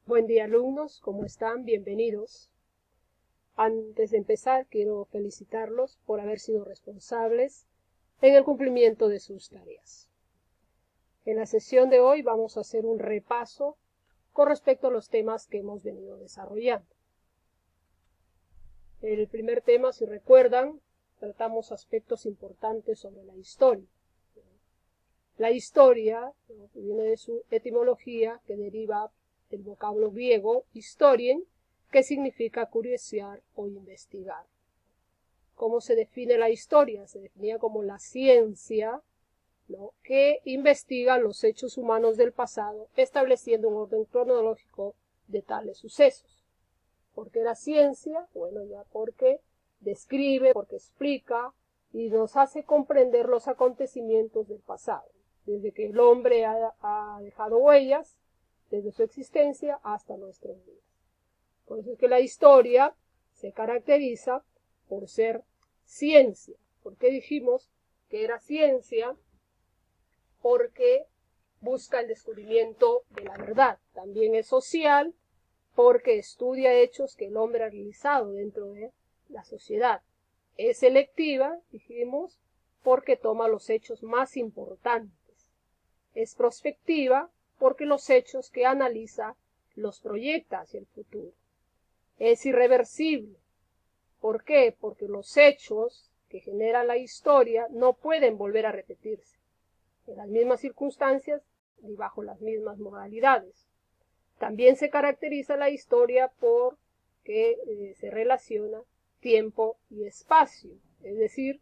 Buen día, alumnos, ¿cómo están? Bienvenidos. Antes de empezar, quiero felicitarlos por haber sido responsables en el cumplimiento de sus tareas. En la sesión de hoy vamos a hacer un repaso con respecto a los temas que hemos venido desarrollando. El primer tema, si recuerdan, tratamos aspectos importantes sobre la historia. La historia, que viene de su etimología, que deriva del vocablo griego historien, que significa curiosear o investigar. ¿Cómo se define la historia? Se definía como la ciencia, ¿no?, que investiga los hechos humanos del pasado, estableciendo un orden cronológico de tales sucesos. ¿Por qué era ciencia? Bueno, ya porque describe, porque explica y nos hace comprender los acontecimientos del pasado, desde que el hombre ha dejado huellas, desde su existencia hasta nuestros días. Por eso es que la historia se caracteriza por ser ciencia. ¿Por qué dijimos que era ciencia? Porque busca el descubrimiento de la verdad. También es social porque estudia hechos que el hombre ha realizado dentro de la sociedad. Es selectiva, dijimos, porque toma los hechos más importantes. Es prospectiva porque los hechos que analiza los proyecta hacia el futuro. Es irreversible. ¿Por qué? Porque los hechos que generan la historia no pueden volver a repetirse en las mismas circunstancias y bajo las mismas modalidades. También se caracteriza la historia por que se relaciona tiempo y espacio, es decir,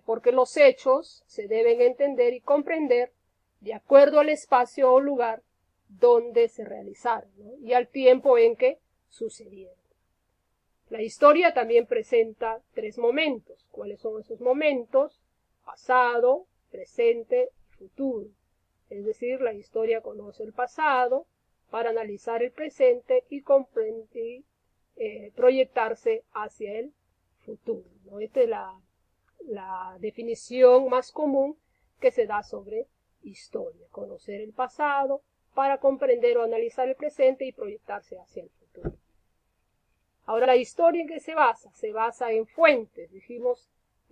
porque los hechos se deben entender y comprender de acuerdo al espacio o lugar donde se realizaron, ¿no?, y al tiempo en que sucedieron. La historia también presenta tres momentos. ¿Cuáles son esos momentos? Pasado, presente y futuro. Es decir, la historia conoce el pasado para analizar el presente y proyectarse hacia el futuro, ¿no? Esta es la definición más común que se da sobre historia: conocer el pasado para comprender o analizar el presente y proyectarse hacia el futuro. Ahora, ¿la historia en qué se basa? Se basa en fuentes. Dijimos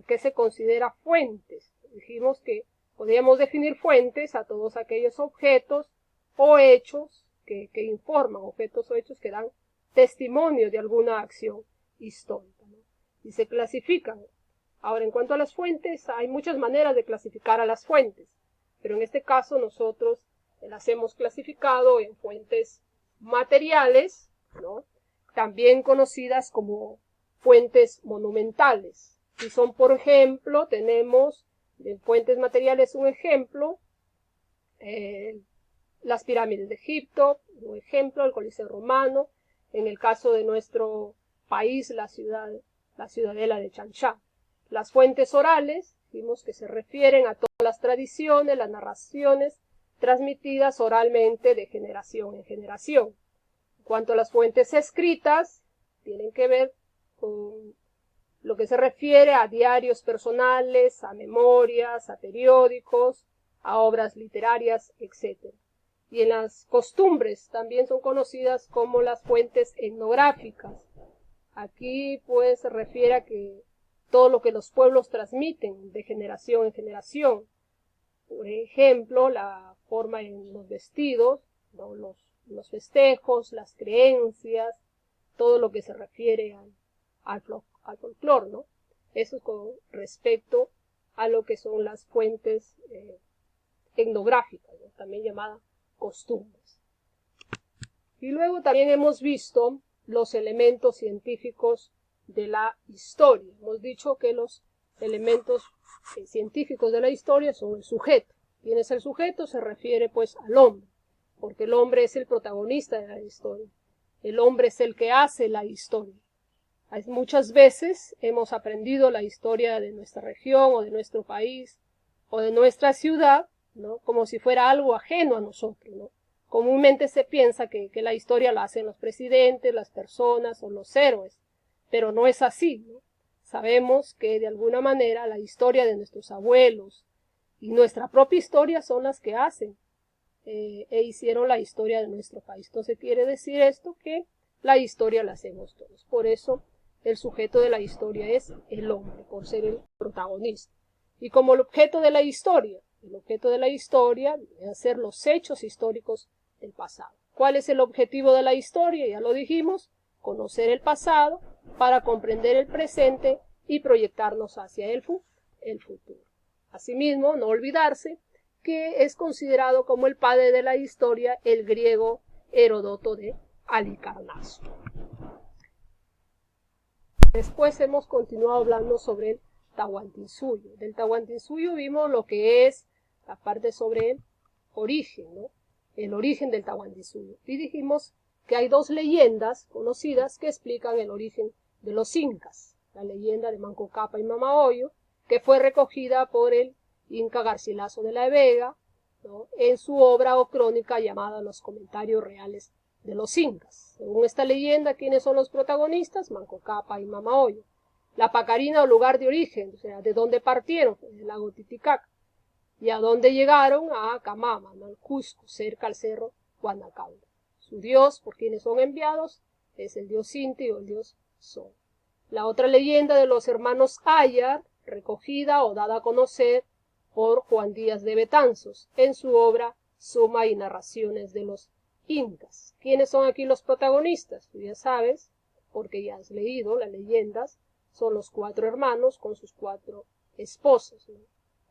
que se considera fuentes. Dijimos que podríamos definir fuentes a todos aquellos objetos o hechos que informan, objetos o hechos que dan testimonio de alguna acción histórica, ¿no? Y se clasifican. Ahora, en cuanto a las fuentes, hay muchas maneras de clasificar a las fuentes, pero en este caso nosotros las hemos clasificado en fuentes materiales, ¿no?, también conocidas como fuentes monumentales. Y son, por ejemplo, tenemos de fuentes materiales un ejemplo, las pirámides de Egipto, un ejemplo, el Coliseo Romano, en el caso de nuestro país, la ciudadela de Chanchá. Las fuentes orales, vimos que se refieren a todas las tradiciones, las narraciones transmitidas oralmente de generación en generación. En cuanto a las fuentes escritas, tienen que ver con lo que se refiere a diarios personales, a memorias, a periódicos, a obras literarias, etc. Y en las costumbres también son conocidas como las fuentes etnográficas. Aquí pues se refiere a que todo lo que los pueblos transmiten de generación en generación. Por ejemplo, la forma en los vestidos, ¿no?, los festejos, las creencias, todo lo que se refiere al folclore, ¿no? Eso con respecto a lo que son las fuentes etnográficas, ¿no?, también llamadas costumbres. Y luego también hemos visto los elementos científicos de la historia. Hemos dicho que los elementos científicos de la historia son el sujeto. ¿Quién es el sujeto? Se refiere pues al hombre, porque el hombre es el protagonista de la historia. El hombre es el que hace la historia. Muchas veces hemos aprendido la historia de nuestra región o de nuestro país o de nuestra ciudad, ¿no?, como si fuera algo ajeno a nosotros, ¿no? Comúnmente se piensa que la historia la hacen los presidentes, las personas o los héroes, pero no es así, ¿no? Sabemos que de alguna manera la historia de nuestros abuelos y nuestra propia historia son las que hacen e hicieron la historia de nuestro país. Entonces quiere decir esto que la historia la hacemos todos. Por eso el sujeto de la historia es el hombre, por ser el protagonista. Y como el objeto de la historia debe ser los hechos históricos del pasado. ¿Cuál es el objetivo de la historia? Ya lo dijimos, conocer el pasado para comprender el presente y proyectarnos hacia el futuro. Asimismo, no olvidarse que es considerado como el padre de la historia el griego Heródoto de Halicarnaso. Después hemos continuado hablando sobre el Tahuantinsuyo. Del Tahuantinsuyo vimos lo que es la parte sobre el origen, ¿no? El origen del Tahuantinsuyo. Y dijimos que hay dos leyendas conocidas que explican el origen de los incas. La leyenda de Manco Cápac y Mamahoyo, que fue recogida por el Inca Garcilaso de la Vega, ¿no?, en su obra o crónica llamada Los Comentarios Reales de los Incas. Según esta leyenda, ¿quiénes son los protagonistas? Manco Cápac y Mamahoyo. La Pacarina o lugar de origen, o sea, de dónde partieron, del lago Titicaca, y a dónde llegaron, a Camama, ¿no?, al Cusco, cerca al cerro Guanacaula. Su dios, por quienes son enviados, es el dios Inti o el dios Sol. La otra leyenda de los hermanos Ayar, recogida o dada a conocer por Juan Díaz de Betanzos en su obra Suma y Narraciones de los Incas. ¿Quiénes son aquí los protagonistas? Tú ya sabes, porque ya has leído las leyendas, son los 4 hermanos con sus 4 esposas, ¿no?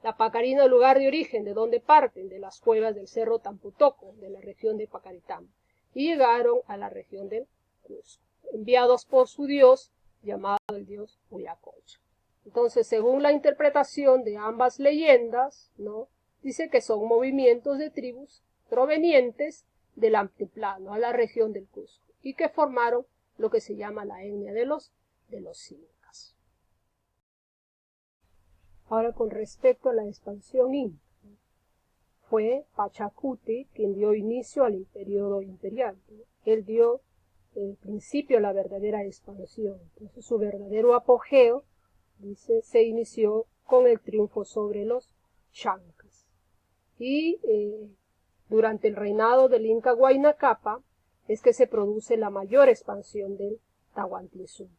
La Pacarina, el lugar de origen, de donde parten, de las cuevas del cerro Tamputoco, de la región de Pacaritama, y llegaron a la región del Cusco, enviados por su dios, llamado el dios Huiracocha. Entonces, según la interpretación de ambas leyendas, ¿no?, dice que son movimientos de tribus provenientes del altiplano a la región del Cusco y que formaron lo que se llama la etnia de los incas. Ahora, con respecto a la expansión inca, fue Pachacuti quien dio inicio al periodo imperial, ¿no? Él dio en principio la verdadera expansión. Entonces, su verdadero apogeo, dice, se inició con el triunfo sobre los chancas. Y durante el reinado del Inca Huayna Cápac es que se produce la mayor expansión del Tahuantinsuyo.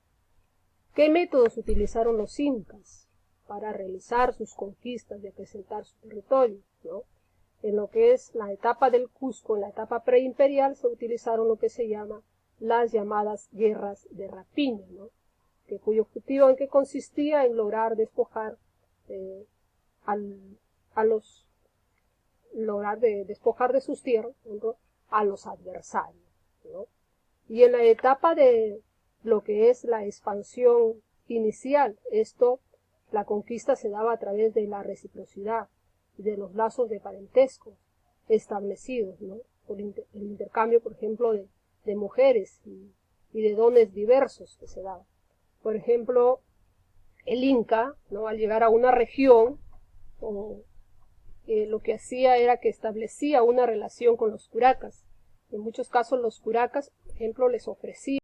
¿Qué métodos utilizaron los incas para realizar sus conquistas y acrecentar su territorio, ¿no? En lo que es la etapa del Cusco, en la etapa preimperial, se utilizaron lo que se llama las llamadas guerras de rapiña, ¿no?, cuyo objetivo en que consistía en lograr despojar despojar de sus tierras, ¿no?, a los adversarios, ¿no? Y en la etapa de lo que es la expansión inicial, la conquista se daba a través de la reciprocidad y de los lazos de parentesco establecidos, ¿no?, por el intercambio, por ejemplo, de mujeres y de dones diversos que se daban. Por ejemplo, el Inca, ¿no?, al llegar a una región, lo que hacía era que establecía una relación con los curacas. En muchos casos los curacas, por ejemplo, les ofrecía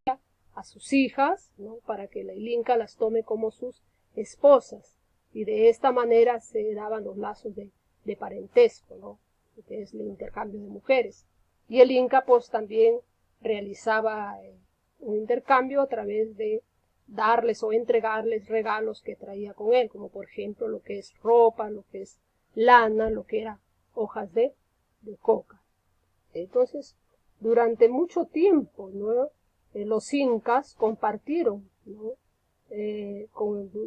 a sus hijas, ¿no?, para que el Inca las tome como sus esposas. Y de esta manera se daban los lazos de parentesco, ¿no?, que es el intercambio de mujeres. Y el Inca pues también realizaba un intercambio a través de darles o entregarles regalos que traía con él, como por ejemplo lo que es ropa, lo que es lana, lo que era hojas de coca. Entonces, durante mucho tiempo, ¿no?, los incas compartieron, ¿no?, en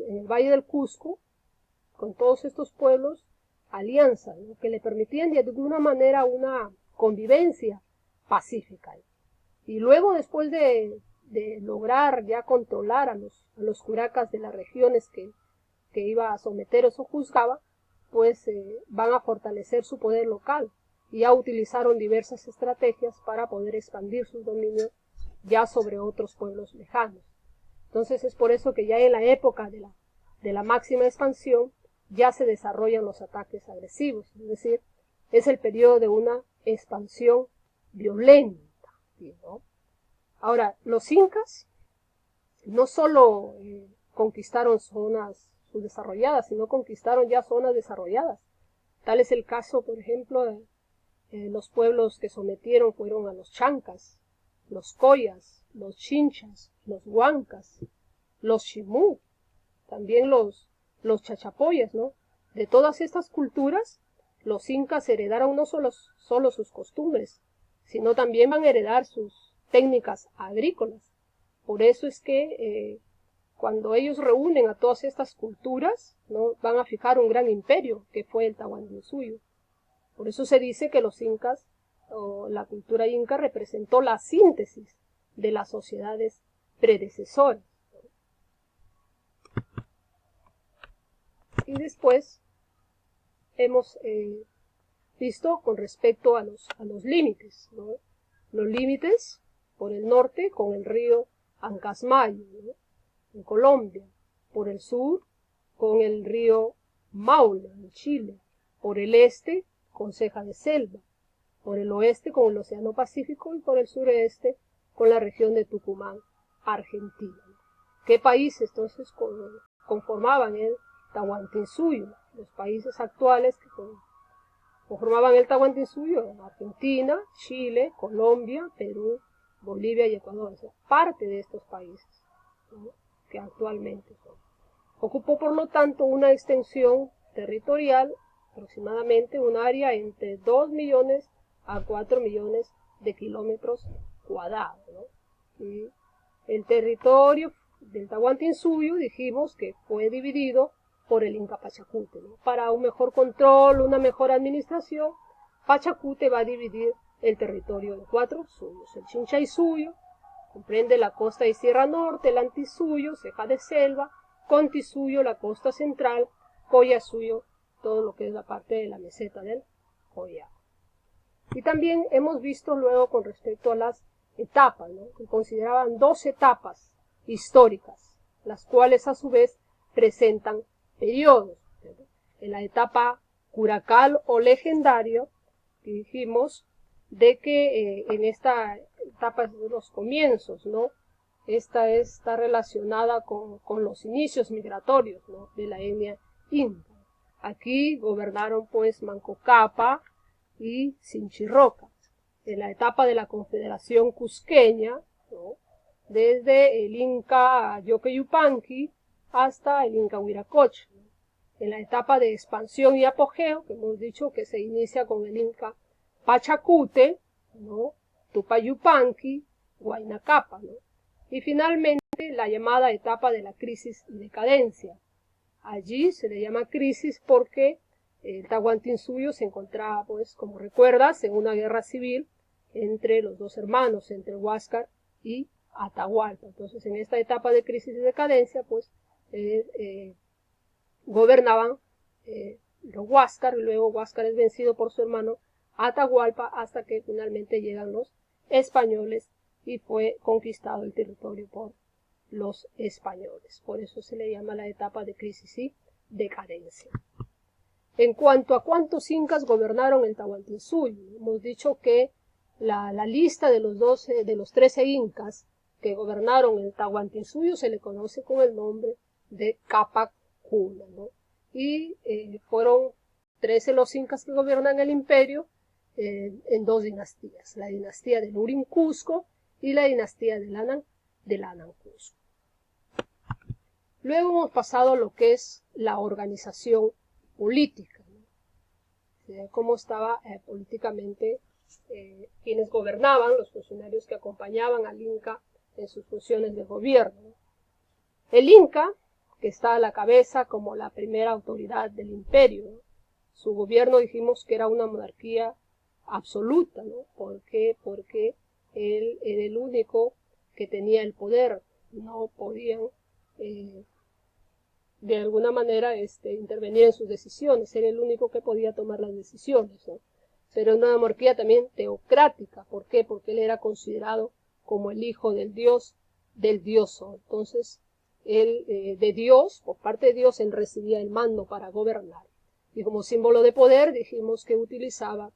el Valle del Cusco, con todos estos pueblos, alianzas, ¿no?, que le permitían de alguna manera una convivencia pacífica. Y luego, después de lograr ya controlar a los curacas de las regiones que iba a someter o juzgaba, pues van a fortalecer su poder local y ya utilizaron diversas estrategias para poder expandir sus dominios ya sobre otros pueblos lejanos. Entonces es por eso que ya en la época de la máxima expansión ya se desarrollan los ataques agresivos, es decir, es el periodo de una expansión violenta, ¿no? Ahora, los incas no solo conquistaron zonas subdesarrolladas, sino conquistaron ya zonas desarrolladas. Tal es el caso, por ejemplo, Los pueblos que sometieron fueron a los chancas, los collas, los chinchas, los huancas, los chimú, también los chachapoyas, ¿no? De todas estas culturas, los incas heredaron no solo sus costumbres, sino también van a heredar sus técnicas agrícolas. Por eso es que cuando ellos reúnen a todas estas culturas, ¿no?, van a fijar un gran imperio, que fue el Tahuantinsuyo. Por eso se dice que los incas, o la cultura inca, representó la síntesis de las sociedades predecesoras. Y después hemos visto con respecto a los límites, ¿no? Los límites por el norte con el río Ancasmayo, ¿no?, en Colombia, por el sur con el río Maule, en Chile, por el este con Ceja de Selva, por el oeste con el Océano Pacífico y por el sureste con la región de Tucumán, Argentina. ¿Qué países entonces conformaban el Tahuantinsuyo? Los países actuales que conformaban el Tahuantinsuyo: Argentina, Chile, Colombia, Perú, Bolivia y Ecuador. O sea, parte de estos países, ¿no?, que actualmente son. Ocupó, por lo tanto, una extensión territorial, aproximadamente un área entre 2 millones a 4 millones de kilómetros cuadrados, ¿no? Y el territorio del Tahuantinsuyo, dijimos que fue dividido por el Inca Pachacute, ¿no? Para un mejor control, una mejor administración, Pachacute va a dividir el territorio en 4 suyos: el Chinchaysuyo, comprende la costa y sierra norte; el Antisuyo, Ceja de Selva; Contisuyo, la costa central; Collasuyo, todo lo que es la parte de la meseta del Collao. Y también hemos visto luego con respecto a las etapas, ¿no?, que consideraban 2 etapas históricas, las cuales a su vez presentan periodos. En la etapa curacal o legendario, dijimos de que en esta etapa de los comienzos, ¿no?, esta está relacionada con los inicios migratorios, ¿no?, de la etnia inca. Aquí gobernaron pues Manco Cápac y Sinchirroca. En la etapa de la Confederación Cusqueña, ¿no?, desde el Inca Yoque-Yupanqui hasta el Inca Huiracocha. En la etapa de expansión y apogeo, que hemos dicho que se inicia con el Inca Pachacute, ¿no?, Tupayupanqui, Huayna Cápac, ¿no?, y finalmente la llamada etapa de la crisis y decadencia. Allí se le llama crisis porque el Tahuantinsuyo se encontraba, pues, como recuerdas, en una guerra civil entre los 2 hermanos, entre Huáscar y Atahualpa. Entonces, en esta etapa de crisis y decadencia, pues, gobernaban los Huáscar, y luego Huáscar es vencido por su hermano Atahualpa hasta que finalmente llegan los españoles y fue conquistado el territorio por los españoles. Por eso se le llama la etapa de crisis y decadencia. En cuanto a cuántos incas gobernaron el Tahuantinsuyo, hemos dicho que la lista de los 13 incas que gobernaron el Tahuantinsuyo se le conoce con el nombre de Cápac Cuna, ¿no? Y fueron 13 los incas que gobiernan el imperio en 2 dinastías: la dinastía del Urim Cusco y la dinastía del Anan Cusco. Luego hemos pasado a lo que es la organización política, ¿no?, cómo estaba políticamente quienes gobernaban, los funcionarios que acompañaban al Inca en sus funciones de gobierno. El Inca, que está a la cabeza como la primera autoridad del imperio, ¿no?, su gobierno dijimos que era una monarquía absoluta, ¿no? ¿Por qué? Porque él era el único que tenía el poder, no podían de alguna manera intervenir en sus decisiones, era el único que podía tomar las decisiones, ¿no? Pero una monarquía también teocrática. ¿Por qué? Porque él era considerado como el hijo del Dios Sol. Entonces, él, de Dios, por parte de Dios, él recibía el mando para gobernar. Y como símbolo de poder dijimos que utilizaba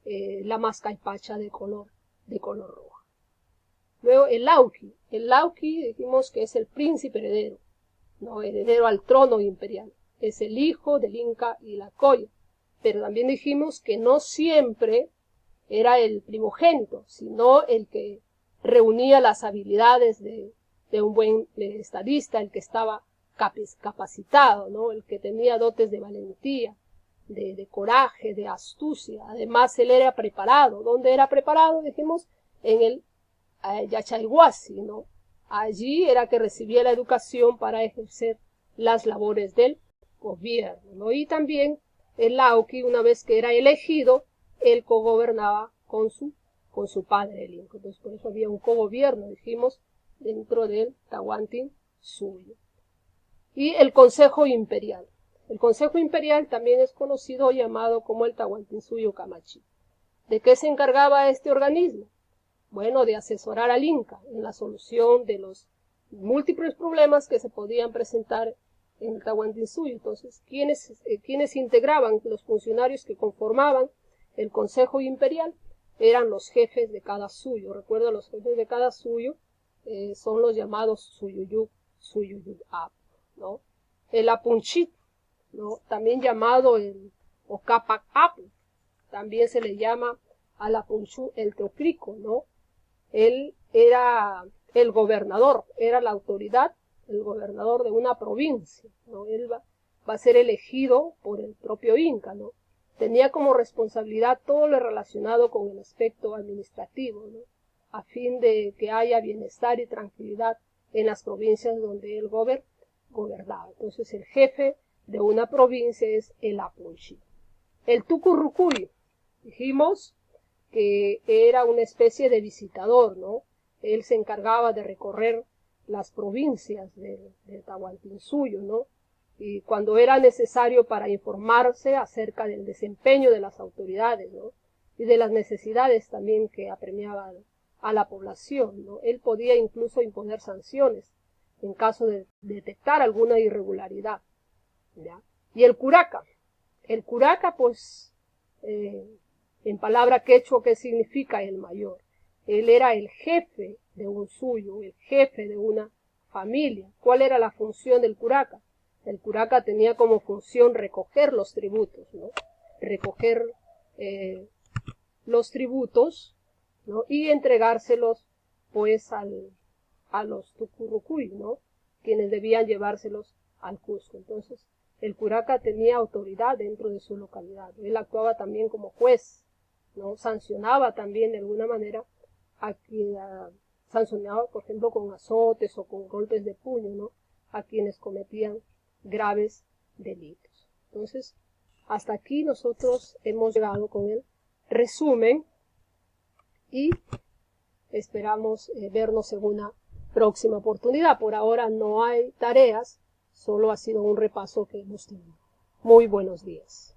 la mascaipacha de color roja. Luego el Lauqui. El Lauqui dijimos que es el príncipe heredero, no heredero al trono imperial. Es el hijo del Inca y la Colla. Pero también dijimos que no siempre era el primogénito, sino el que reunía las habilidades de un buen estadista, el que estaba capacitado, ¿no? El que tenía dotes de valentía, de coraje, de astucia. Además, él era preparado. ¿Dónde era preparado? Dijimos, en el Yachaiguasi, ¿no? Allí era que recibía la educación para ejercer las labores del gobierno, ¿no? Y también el Lauki, una vez que era elegido, él cogobernaba con su padre, el Inca. Entonces, por eso había un cogobierno, dijimos, dentro del Tahuantinsuyo. Y el Consejo Imperial. El Consejo Imperial también es conocido o llamado como el Tahuantinsuyo Camachi. ¿De qué se encargaba este organismo? Bueno, de asesorar al Inca en la solución de los múltiples problemas que se podían presentar en el Tahuantinsuyo. Entonces, ¿quiénes integraban? Los funcionarios que conformaban el Consejo Imperial eran los jefes de cada suyo. Recuerda, los jefes de cada suyo son los llamados Suyuyuk, Suyuyuk-ap, ¿no? El Apunchit, ¿no? También llamado el Ocapac-apu, también se le llama al Apunchú el Teocrico, ¿no? Él era el gobernador, era la autoridad, el gobernador de una provincia, ¿no? Él va a ser elegido por el propio Inca, ¿no? Tenía como responsabilidad todo lo relacionado con el aspecto administrativo, ¿no? A fin de que haya bienestar y tranquilidad en las provincias donde él gobernaba. Entonces, el jefe de una provincia es el Apunchi. El Tucurucuy, dijimos que era una especie de visitador, ¿no? Él se encargaba de recorrer las provincias del Tahuantinsuyo, ¿no? Y cuando era necesario para informarse acerca del desempeño de las autoridades, ¿no? Y de las necesidades también que apremiaban a la población, ¿no? Él podía incluso imponer sanciones en caso de detectar alguna irregularidad, ¿ya? Y el curaca, pues, en palabra quechua, ¿qué significa el mayor? Él era el jefe de un suyo, el jefe de una familia. ¿Cuál era la función del curaca? El curaca tenía como función recoger los tributos, ¿no? Recoger los tributos, ¿no? Y entregárselos, pues, a los tucurucuy, ¿no? Quienes debían llevárselos al Cusco. Entonces, el curaca tenía autoridad dentro de su localidad. Él actuaba también como juez, ¿no? Sancionaba también de alguna manera a quien sancionaba, por ejemplo, con azotes o con golpes de puño, ¿no? A quienes cometían graves delitos. Entonces, hasta aquí nosotros hemos llegado con el resumen y esperamos vernos en una próxima oportunidad. Por ahora no hay tareas, solo ha sido un repaso que hemos tenido. Muy buenos días.